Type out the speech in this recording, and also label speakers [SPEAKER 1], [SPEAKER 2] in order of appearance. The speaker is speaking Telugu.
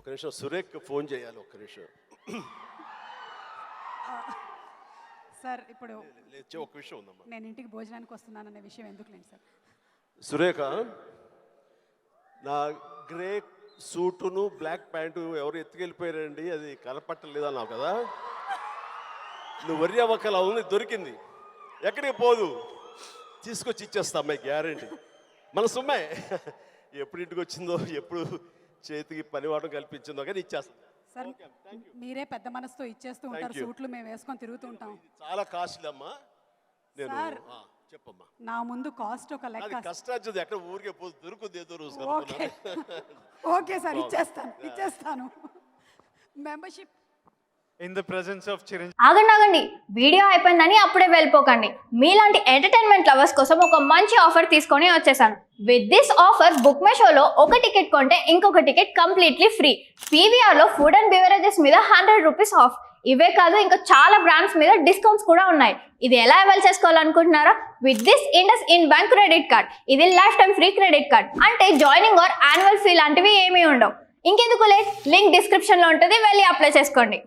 [SPEAKER 1] ఒక నిమిషం సురేఖ్ ఫోన్ చేయాలి, ఒక్క నిమిషం.
[SPEAKER 2] సార్ ఇప్పుడు
[SPEAKER 1] ఒక విషయం ఉందమ్మా.
[SPEAKER 2] నేను ఇంటికి భోజనానికి వస్తున్నాననే విషయం ఎందుకులేండి సార్.
[SPEAKER 1] సురేఖ, నా గ్రే సూటును బ్లాక్ ప్యాంటు ఎవరు ఎత్తుకెళ్ళిపోయారండి, అది కనపట్టలేదు అన్నావు కదా. నువ్వు వర్రీ అవ్వకల ఉంది, దొరికింది, ఎక్కడికి పోదు, తీసుకొచ్చి ఇచ్చేస్తా అమ్మాయి, గ్యారంటీ. మన సుమ్మాయి ఎప్పుడు ఇంటికి వచ్చిందో, ఎప్పుడు చేతికి పనివాడం కల్పించిందో కానీ ఇచ్చేస్తా
[SPEAKER 2] సార్. మీరే పెద్ద మనసుతో ఇచ్చేస్తూ ఉంటారు, సూట్లు మేము వేసుకొని తిరుగుతూ ఉంటాం.
[SPEAKER 1] చాలా కాస్ట్లీ అమ్మా. నేను చెప్పమ్మా,
[SPEAKER 2] నా ముందు కాస్ట్ ఒక లెక్క.
[SPEAKER 1] కష్టార్జిత ఎక్కడ ఊరికే పోదు, దొరుకుద్ది ఏదో రోజు.
[SPEAKER 2] ఓకే సార్, ఇచ్చేస్తాను. Membership
[SPEAKER 3] in the presence of Chiranjeevi.
[SPEAKER 4] ఆగండి, వీడియో అయిపోయిందని అప్పుడే వెళ్ళిపోకండి. మీలాంటి ఎంటర్టైన్మెంట్ లవర్స్ కోసం ఒక మంచి ఆఫర్ తీసుకొని వచ్చేసాను. With this offer book my షోలో ఒక టికెట్ కొంటే ఇంకొక టికెట్ కంప్లీట్లీ ఫ్రీ. పీవీఆర్లో ఫుడ్ అండ్ బెవరేజెస్ మీద 100 రూపీస్ ఆఫ్. ఇవే కాదు, ఇంకా చాలా బ్రాండ్స్ మీద డిస్కౌంట్స్ కూడా ఉన్నాయి. ఇది ఎలా అవైల్ చేసుకోవాలనుకుంటున్నారా? With this IndusInd bank credit card. ఇది lifetime free credit card. అంటే జాయినింగ్ ఆర్ యాన్యువల్ ఫీ లాంటివి ఏమీ ఉండవు. ఇంకెందుకు లేట్, లింక్ డిస్క్రిప్షన్లో ఉంటుంది, వెళ్ళి అప్లై చేసుకోండి.